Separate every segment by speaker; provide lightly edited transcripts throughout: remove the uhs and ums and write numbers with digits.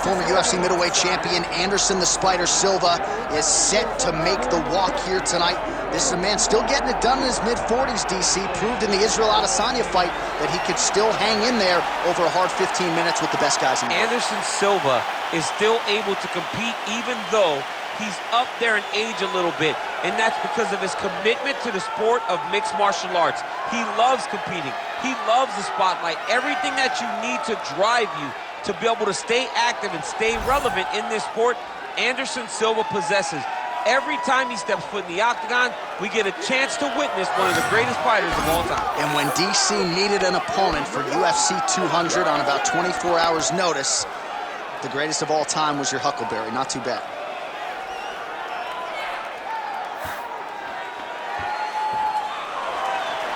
Speaker 1: former UFC middleweight champion Anderson the Spider Silva is set to make the walk here tonight. This is a man still getting it done in his mid-40s, DC. Proved in the Israel Adesanya fight that he could still hang in there over a hard 15 minutes with the best guys in the world.
Speaker 2: Anderson Silva is still able to compete even though he's up there in age a little bit, and that's because of his commitment to the sport of mixed martial arts. He loves competing. He loves the spotlight. Everything that you need to drive you to be able to stay active and stay relevant in this sport, Anderson Silva possesses. Every time he steps foot in the octagon, we get a chance to witness one of the greatest fighters of all time.
Speaker 1: And when DC needed an opponent for UFC 200 on about 24 hours notice, the greatest of all time was your Huckleberry. Not too bad.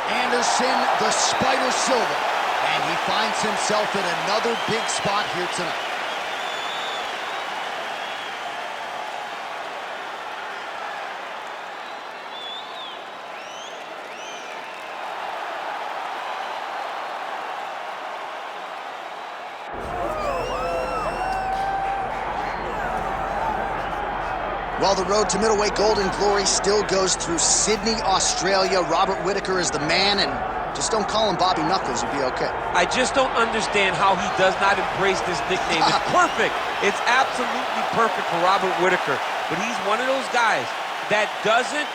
Speaker 1: Anderson the Spider Silva, and he finds himself in another big spot here tonight. While the road to middleweight golden glory still goes through Sydney, Australia, Robert Whittaker is the man, and just don't call him Bobby Knuckles, you'll be okay.
Speaker 2: I just don't understand how he does not embrace this nickname. It's perfect. It's absolutely perfect for Robert Whittaker. But he's one of those guys that doesn't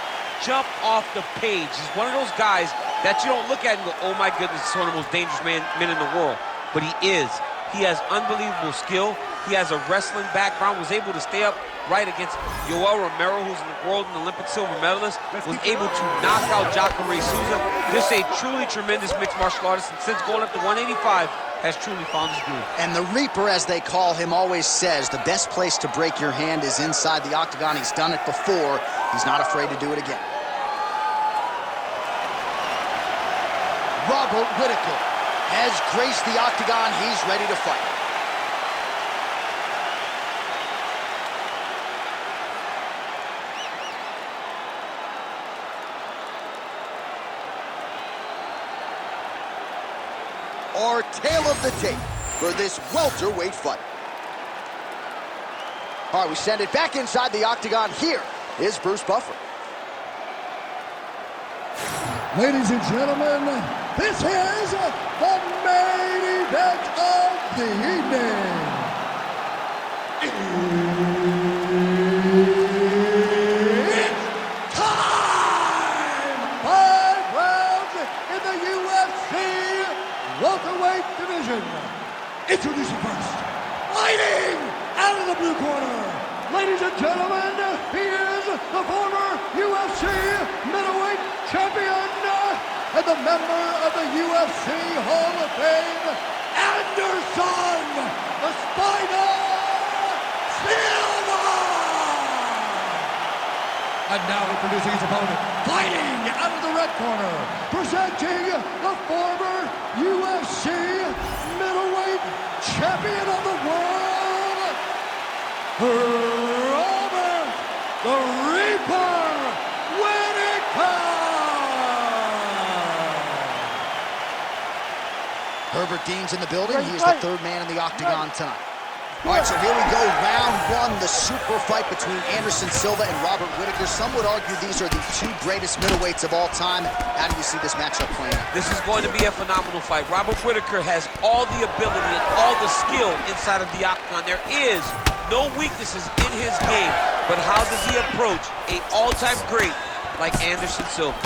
Speaker 2: jump off the page. He's one of those guys that you don't look at and go, oh my goodness, he's one of the most dangerous men in the world. But he is. He has unbelievable skill. He has a wrestling background, was able to stay up right against Yoel Romero, who's the world and Olympic silver medalist, was able to knock out Jacare Souza. This is a truly tremendous mixed martial artist, and since going up to 185, has truly found his groove.
Speaker 1: And the Reaper, as they call him, always says the best place to break your hand is inside the octagon. He's done it before. He's not afraid to do it again. Robert Whittaker has graced the octagon. He's ready to fight. Our tale of the tape for this welterweight fight. All right, we send it back inside the octagon. Here is Bruce Buffer.
Speaker 3: Ladies and gentlemen, this is the main event of the evening. It's time! 5 rounds in the UFC welterweight division. Introducing first, fighting out of the blue corner. Ladies and gentlemen, he is the former UFC middleweight champion and the member of the UFC Hall of Fame, Anderson the Spider Silva. And now introducing his opponent, fighting out of the red corner, presenting the former UFC middleweight champion of the world, Robert the Reaper Whittaker.
Speaker 1: Herbert Dean's in the building. He is the third man in the octagon tonight. All right, so here we go, round one, the super fight between Anderson Silva and Robert Whittaker. Some would argue these are the two greatest middleweights of all time. How do you see this matchup playing out?
Speaker 2: This is going to be a phenomenal fight. Robert Whittaker has all the ability and all the skill inside of the octagon. There is no weaknesses in his game, but how does he approach an all-time great like Anderson Silva?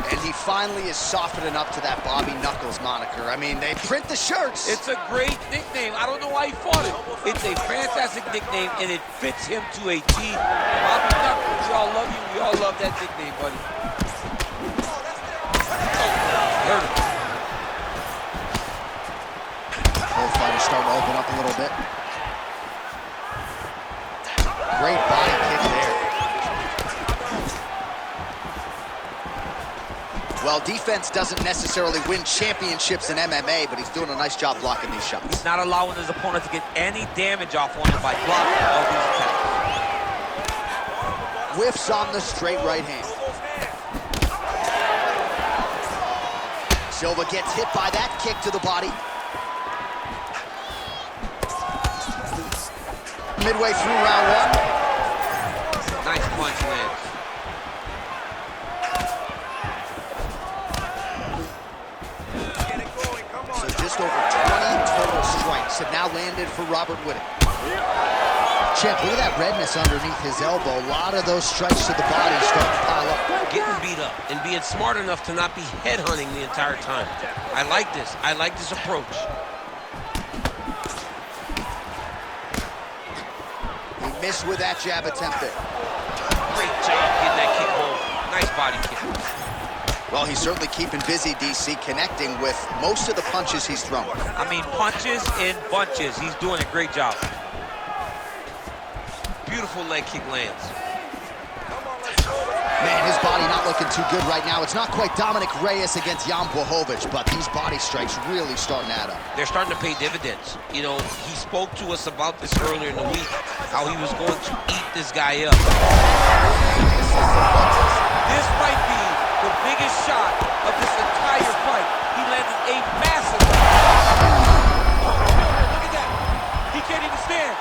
Speaker 1: And he finally is softening up to that Bobby Knuckles moniker. I mean, they print the shirts.
Speaker 2: It's a great nickname. I don't know why he fought it. It's a fantastic nickname, and it fits him to a T. Bobby Knuckles, we all love you. We all love that nickname, buddy. Oh, hurt him.
Speaker 1: Both fighters starting to open up a little bit. Great body kick there. Well, defense doesn't necessarily win championships in MMA, but he's doing a nice job blocking these shots.
Speaker 2: He's not allowing his opponent to get any damage off on him by blocking all these attacks.
Speaker 1: Whiffs on the straight right hand. Silva gets hit by that kick to the body. midway through round one.
Speaker 2: Nice punch lands.
Speaker 1: So just over 20 total strikes have now landed for Robert Whittaker. Champ, look at that redness underneath his elbow. A lot of those strikes to the body start to pile up.
Speaker 2: Getting beat up and being smart enough to not be headhunting the entire time. I like this. I like this approach.
Speaker 1: He missed with that jab attempt there.
Speaker 2: Great job getting that kick home. Nice body kick.
Speaker 1: Well, he's certainly keeping busy, DC, connecting with most of the punches he's thrown.
Speaker 2: I mean, punches in bunches. He's doing a great job. Beautiful leg kick lands.
Speaker 1: Man, his body not looking too good right now. It's not quite Dominic Reyes against Jan Blachowicz, but these body strikes really starting to add up.
Speaker 2: They're starting to pay dividends. You know, he spoke to us about this earlier in the week, how he was going to eat this guy up. This might be the biggest shot of this entire fight. He landed a massive... Look at that. He can't even stand.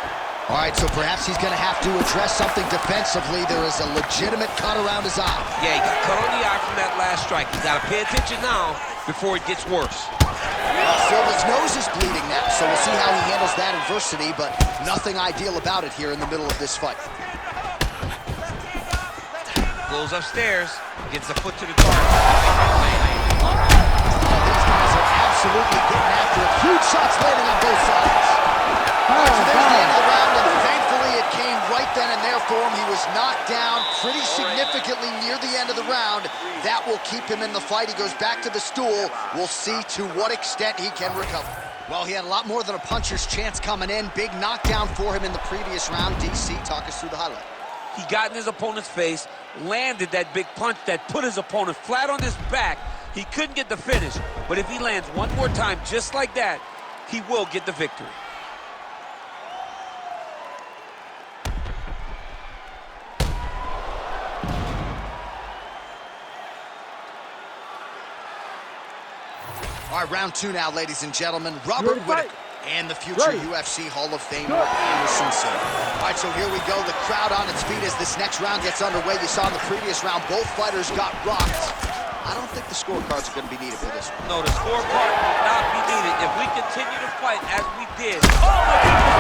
Speaker 1: All right, so perhaps he's going to have to address something defensively. There is a legitimate cut around his eye.
Speaker 2: Yeah, he got cut on the eye from that last strike. He's got to pay attention now before it gets worse.
Speaker 1: Silva's nose is bleeding now, so we'll see how he handles that adversity, but nothing ideal about it here in the middle of this fight.
Speaker 2: Goes upstairs, gets a foot to the target.
Speaker 1: These guys are absolutely getting after it. Huge shots landing on both sides. So there's the end of the round, and thankfully it came right then and there for him. He was knocked down pretty significantly near the end of the round. That will keep him in the fight. He goes back to the stool. We'll see to what extent he can recover. Well, he had a lot more than a puncher's chance coming in. Big knockdown for him in the previous round. DC, talk us through the highlight.
Speaker 2: He got in his opponent's face, landed that big punch that put his opponent flat on his back. He couldn't get the finish, but if he lands one more time just like that, he will get the victory.
Speaker 1: All right, round two now, ladies and gentlemen. Robert Whittaker and the future UFC Hall of Famer, Anderson Silva. All right, so here we go. The crowd on its feet as this next round gets underway. You saw in the previous round, both fighters got rocked. I don't think the scorecards are going to be needed for this one.
Speaker 2: No, the scorecard will not be needed. If we continue to fight as we did. Oh, my goodness!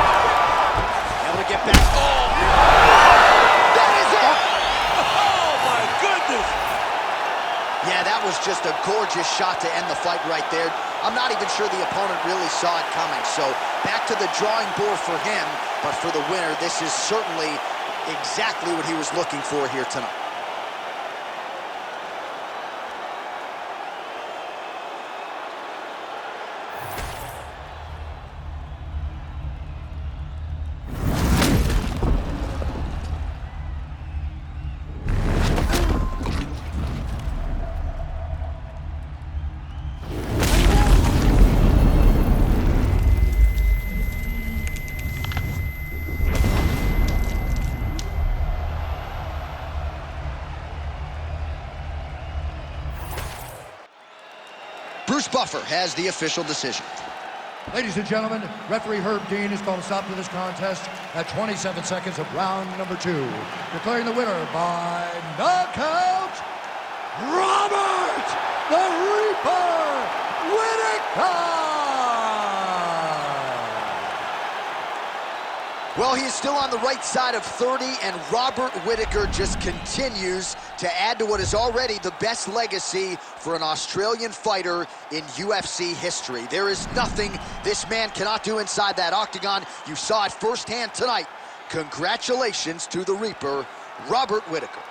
Speaker 1: Able to get back. Oh! That is it!
Speaker 2: Oh, my goodness!
Speaker 1: Yeah, that was just a gorgeous shot to end the fight right there. I'm not even sure the opponent really saw it coming. So back to the drawing board for him, but for the winner, this is certainly exactly what he was looking for here tonight. Bruce Buffer has the official decision.
Speaker 3: Ladies and gentlemen, referee Herb Dean has called a stop to this contest at 27 seconds of round number 2. Declaring the winner by knockout, Robert the Reaper Whittaker!
Speaker 1: Well, he is still on the right side of 30, and Robert Whittaker just continues to add to what is already the best legacy for an Australian fighter in UFC history. There is nothing this man cannot do inside that octagon. You saw it firsthand tonight. Congratulations to the Reaper, Robert Whittaker.